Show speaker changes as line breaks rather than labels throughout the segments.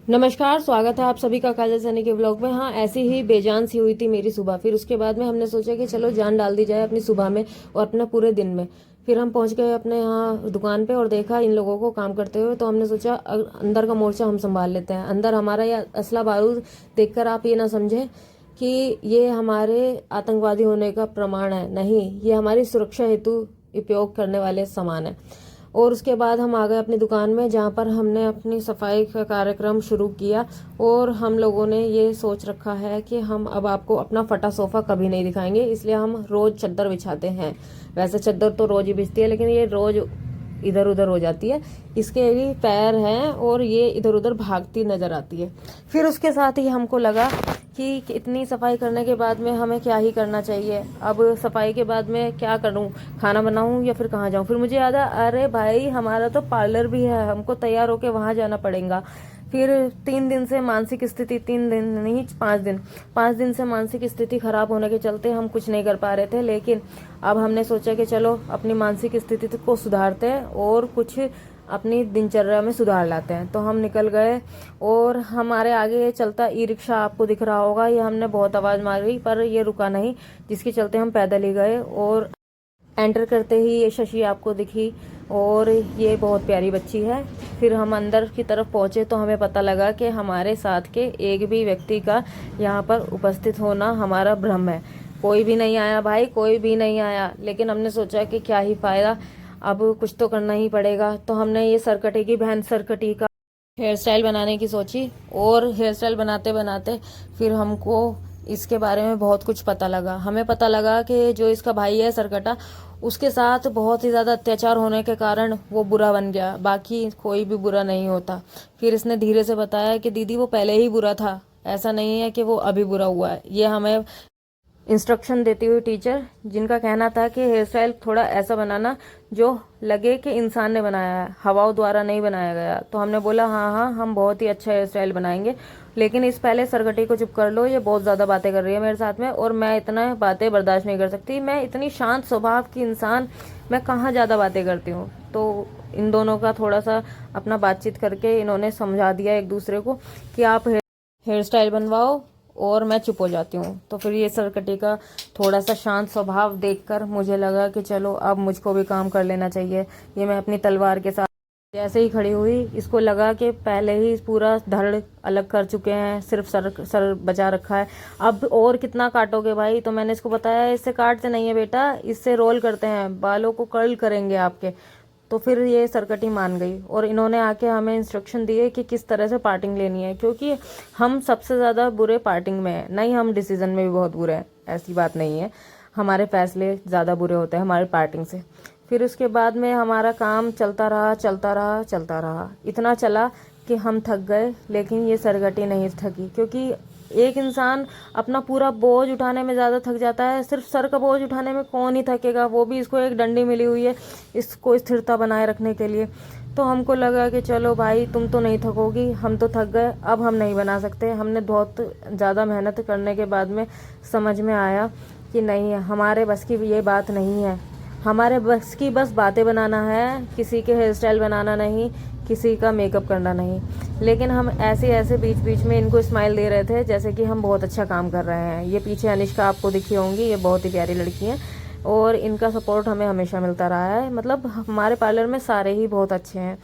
नमस्कार, स्वागत है आप सभी का काजल सैनी के ब्लॉग में। हाँ, ऐसी ही बेजान सी हुई थी मेरी सुबह। फिर उसके बाद में हमने सोचा कि चलो जान डाल दी जाए अपनी सुबह में और अपना पूरे दिन में। फिर हम पहुंच गए अपने यहाँ दुकान पे और देखा इन लोगों को काम करते हुए। तो हमने सोचा अंदर का मोर्चा हम संभाल लेते हैं। अंदर हमारा यह असला बारूद देखकर आप ये ना समझें कि ये हमारे आतंकवादी होने का प्रमाण है। नहीं, ये हमारी सुरक्षा हेतु उपयोग करने वाले सामान है। और उसके बाद हम आ गए अपनी दुकान में, जहाँ पर हमने अपनी सफाई का कार्यक्रम शुरू किया। और हम लोगों ने ये सोच रखा है कि हम अब आपको अपना फटा सोफा कभी नहीं दिखाएंगे, इसलिए हम रोज चादर बिछाते हैं। वैसे चादर तो रोज ही बिछती है, लेकिन ये रोज इधर उधर हो जाती है। इसके भी पैर हैं और ये इधर उधर भागती नजर आती है। फिर उसके साथ ही हमको लगा कि इतनी सफाई करने के बाद में हमें क्या ही करना चाहिए। अब सफाई के बाद में क्या करूं, खाना बनाऊं या फिर कहाँ जाऊं। फिर मुझे याद आया, अरे भाई हमारा तो पार्लर भी है, हमको तैयार होके वहां जाना पड़ेगा। फिर 3 दिन से मानसिक स्थिति, 3 दिन नहीं 5 दिन, 5 दिन से मानसिक स्थिति खराब होने के चलते हम कुछ नहीं कर पा रहे थे। लेकिन अब हमने सोचा कि चलो अपनी मानसिक स्थिति को सुधारते हैं और कुछ अपनी दिनचर्या में सुधार लाते हैं। तो हम निकल गए और हमारे आगे ये चलता ई रिक्शा आपको दिख रहा होगा, ये हमने बहुत आवाज मारी पर ये रुका नहीं, जिसके चलते हम पैदल ही गए। और एंटर करते ही ये शशि आपको दिखी और ये बहुत प्यारी बच्ची है। फिर हम अंदर की तरफ पहुंचे तो हमें पता लगा कि हमारे साथ के एक भी व्यक्ति का यहाँ पर उपस्थित होना हमारा भ्रम है। कोई भी नहीं आया भाई, कोई भी नहीं आया। लेकिन हमने सोचा कि क्या ही फायदा, अब कुछ तो करना ही पड़ेगा। तो हमने ये सरकटे की बहन सरकटी का हेयर स्टाइल बनाने की सोची। और हेयर स्टाइल बनाते बनाते फिर हमको इसके बारे में बहुत कुछ पता लगा। हमें पता लगा कि जो इसका भाई है सरकटा, उसके साथ बहुत ही ज्यादा अत्याचार होने के कारण वो बुरा बन गया, बाकी कोई भी बुरा नहीं होता। फिर इसने धीरे से बताया कि दीदी वो पहले ही बुरा था, ऐसा नहीं है कि वो अभी बुरा हुआ है। ये हमें इंस्ट्रक्शन देती हुई टीचर, जिनका कहना था कि हेयर स्टाइल थोड़ा ऐसा बनाना जो लगे कि इंसान ने बनाया है, हवाओं द्वारा नहीं बनाया गया। तो हमने बोला हाँ हाँ, हम बहुत ही अच्छा हेयर स्टाइल बनाएंगे। लेकिन इस पहले सरगटी को चुप कर लो, ये बहुत ज्यादा बातें कर रही है मेरे साथ में और मैं इतना बातें बर्दाश्त नहीं कर सकती। मैं इतनी शांत स्वभाव की इंसान, मैं कहाँ ज्यादा बातें करती हूँ। तो इन दोनों का थोड़ा सा अपना बातचीत करके इन्होंने समझा दिया एक दूसरे को कि आप हेयर स्टाइल बनवाओ और मैं चुप हो जाती हूँ। तो फिर ये सरकटी का थोड़ा सा शांत स्वभाव देखकर मुझे लगा कि चलो अब मुझको भी काम कर लेना चाहिए। ये मैं अपनी तलवार के साथ जैसे ही खड़ी हुई, इसको लगा कि पहले ही पूरा धड़ अलग कर चुके हैं, सिर्फ सर बचा रखा है। अब और कितना काटोगे भाई। तो मैंने इसको बताया इससे काटते नहीं है बेटा, इससे रोल करते हैं, बालों को कर्ल करेंगे आपके। तो फिर ये सरकटी मान गई और इन्होंने आके हमें इंस्ट्रक्शन दिए कि किस तरह से पार्टिंग लेनी है, क्योंकि हम सबसे ज़्यादा बुरे पार्टिंग में है। नहीं, हम डिसीजन में भी बहुत बुरे हैं, ऐसी बात नहीं है। हमारे फैसले ज़्यादा बुरे होते हैं हमारी पार्टिंग से। फिर उसके बाद में हमारा काम चलता रहा चलता रहा चलता रहा, इतना चला कि हम थक गए। लेकिन ये सरगटी नहीं थकी, क्योंकि एक इंसान अपना पूरा बोझ उठाने में ज़्यादा थक जाता है, सिर्फ सर का बोझ उठाने में कौन ही थकेगा। वो भी इसको एक डंडी मिली हुई है इसको स्थिरता बनाए रखने के लिए। तो हमको लगा कि चलो भाई तुम तो नहीं थकोगी, हम तो थक गए, अब हम नहीं बना सकते। हमने बहुत ज़्यादा मेहनत करने के बाद में समझ में आया कि नहीं, हमारे बस की ये बात नहीं है। हमारे बस की बस बातें बनाना है, किसी के हेयर स्टाइल बनाना नहीं, किसी का मेकअप करना नहीं। लेकिन हम ऐसे ऐसे बीच बीच में इनको स्माइल दे रहे थे जैसे कि हम बहुत अच्छा काम कर रहे हैं। ये पीछे अनिष्का आपको दिखी होंगी, ये बहुत ही प्यारी लड़की हैं और इनका सपोर्ट हमें हमेशा मिलता रहा है। मतलब हमारे पार्लर में सारे ही बहुत अच्छे हैं,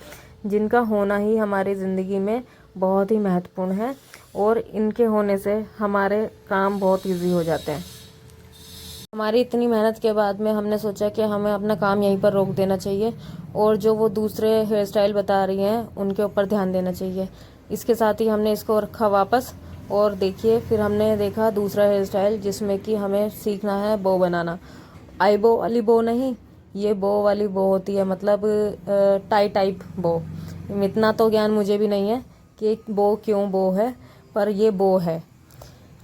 जिनका होना ही हमारी ज़िंदगी में बहुत ही महत्वपूर्ण है और इनके होने से हमारे काम बहुत ईजी हो जाते हैं। हमारी इतनी मेहनत के बाद में हमने सोचा कि हमें अपना काम यहीं पर रोक देना चाहिए और जो वो दूसरे हेयर स्टाइल बता रही हैं उनके ऊपर ध्यान देना चाहिए। इसके साथ ही हमने इसको रखा वापस और देखिए फिर हमने देखा दूसरा हेयर स्टाइल, जिसमें कि हमें सीखना है बो बनाना। आईबो वाली बो नहीं, ये बो वाली बो होती है, मतलब टाई टाइप बो। इतना तो ज्ञान मुझे भी नहीं है कि बो क्यों बो है, पर ये बो है।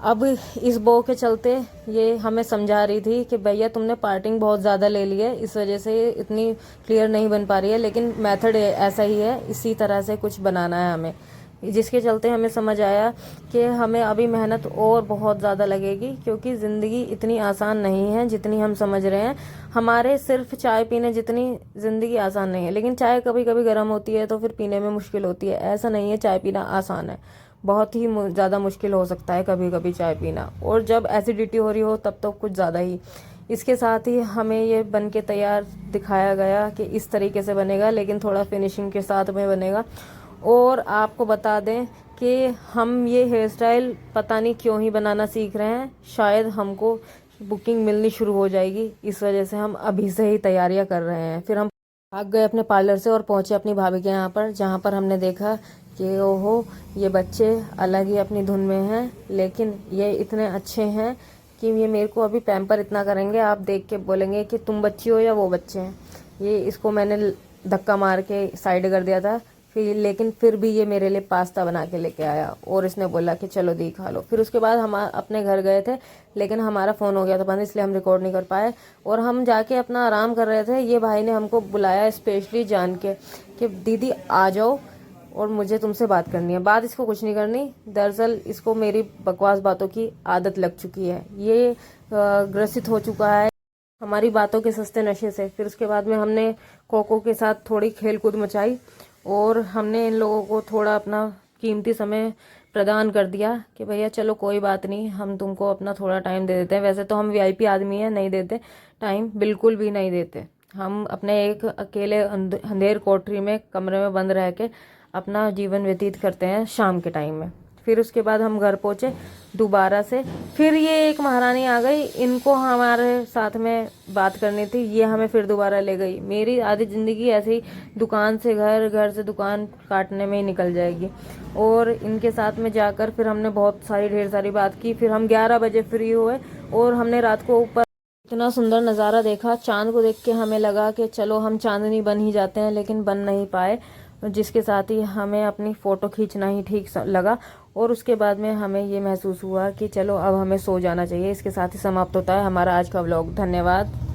अब इस बो के चलते ये हमें समझा रही थी कि भैया तुमने पार्टिंग बहुत ज़्यादा ले ली है, इस वजह से इतनी क्लियर नहीं बन पा रही है, लेकिन मेथड ऐसा ही है, इसी तरह से कुछ बनाना है हमें। जिसके चलते हमें समझ आया कि हमें अभी मेहनत और बहुत ज़्यादा लगेगी, क्योंकि ज़िंदगी इतनी आसान नहीं है जितनी हम समझ रहे हैं। हमारे सिर्फ चाय पीने जितनी ज़िंदगी आसान नहीं है, लेकिन चाय कभी कभी गर्म होती है तो फिर पीने में मुश्किल होती है। ऐसा नहीं है चाय पीना आसान है, बहुत ही ज़्यादा मुश्किल हो सकता है कभी कभी चाय पीना, और जब एसिडिटी हो रही हो तब तो कुछ ज़्यादा ही। इसके साथ ही हमें ये बन के तैयार दिखाया गया कि इस तरीके से बनेगा, लेकिन थोड़ा फिनिशिंग के साथ में बनेगा। और आपको बता दें कि हम ये हेयर स्टाइल पता नहीं क्यों ही बनाना सीख रहे हैं, शायद हमको बुकिंग मिलनी शुरू हो जाएगी, इस वजह से हम अभी से ही तैयारियां कर रहे हैं। फिर हम भाग गए अपने पार्लर से और पहुंचे अपनी भाभी के यहाँ पर, जहाँ पर हमने देखा कि ओहो, ये बच्चे अलग ही अपनी धुन में हैं, लेकिन ये इतने अच्छे हैं कि ये मेरे को अभी पैम्पर इतना करेंगे, आप देख के बोलेंगे कि तुम बच्ची हो या वो बच्चे हैं। ये इसको मैंने धक्का मार के साइड कर दिया था, लेकिन फिर भी ये मेरे लिए पास्ता बना के लेके आया और इसने बोला कि चलो दी खा लो। फिर उसके बाद हम अपने घर गए थे, लेकिन हमारा फ़ोन हो गया था बंद, इसलिए हम रिकॉर्ड नहीं कर पाए। और हम जाके अपना आराम कर रहे थे, ये भाई ने हमको बुलाया स्पेशली जान के कि दीदी आ जाओ और मुझे तुमसे बात करनी है। बात इसको कुछ नहीं करनी, दरअसल इसको मेरी बकवास बातों की आदत लग चुकी है, ये ग्रसित हो चुका है हमारी बातों के सस्ते नशे से। फिर उसके बाद में हमने कोको के साथ थोड़ी खेल कूद मचाई और हमने इन लोगों को थोड़ा अपना कीमती समय प्रदान कर दिया कि भैया चलो कोई बात नहीं, हम तुमको अपना थोड़ा टाइम दे देते हैं। वैसे तो हम वीआईपी आदमी हैं, नहीं देते टाइम, बिल्कुल भी नहीं देते। हम अपने एक अकेले अंधेर कोठरी में कमरे में बंद रह के अपना जीवन व्यतीत करते हैं शाम के टाइम में। फिर उसके बाद हम घर पहुंचे दोबारा से, फिर ये एक महारानी आ गई, इनको हमारे साथ में बात करनी थी, ये हमें फिर दोबारा ले गई। मेरी आधी ज़िंदगी ऐसे ही दुकान से घर, घर से दुकान काटने में ही निकल जाएगी। और इनके साथ में जाकर फिर हमने बहुत सारी ढेर सारी बात की। फिर हम 11 बजे फ्री हुए और हमने रात को ऊपर इतना सुंदर नज़ारा देखा, चांद को देख के हमें लगा कि चलो हम चांदनी बन ही जाते हैं, लेकिन बन नहीं पाए, जिसके साथ ही हमें अपनी फ़ोटो खींचना ही ठीक लगा। और उसके बाद में हमें ये महसूस हुआ कि चलो अब हमें सो जाना चाहिए। इसके साथ ही समाप्त होता है हमारा आज का व्लॉग। धन्यवाद।